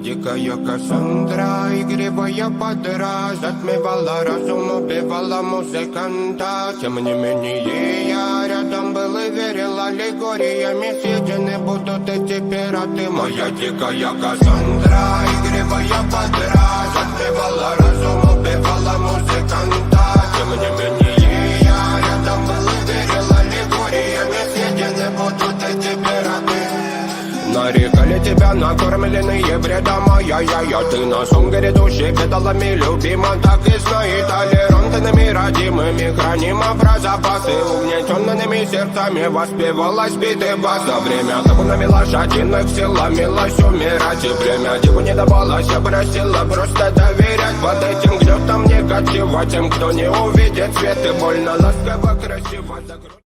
дикая Кассандра, игривая подра, затмевала разум, убивала музыканта. Тем не менее я рядом был и верил аллегориями, съедены будут эти пираты. Моя дикая Кассандра, игривая подра, затмевала разум, убивала музыканта. Тем не менее я рядом был и верил аллегориями, съедены будут эти пираты. Нарекали тебя накормленные бредом, я ты на сон грядущий бедолами любима. Так и знай, толерантными родимыми храним про запасы. Угнетенными сердцами воспевалась биты бас. За время табунами лошадиных силомилась умирать. И время диву не давалось, я просила просто доверять. Под этим гнетом негатива тем, кто не увидит свет. И больно ласково красиво закрыть.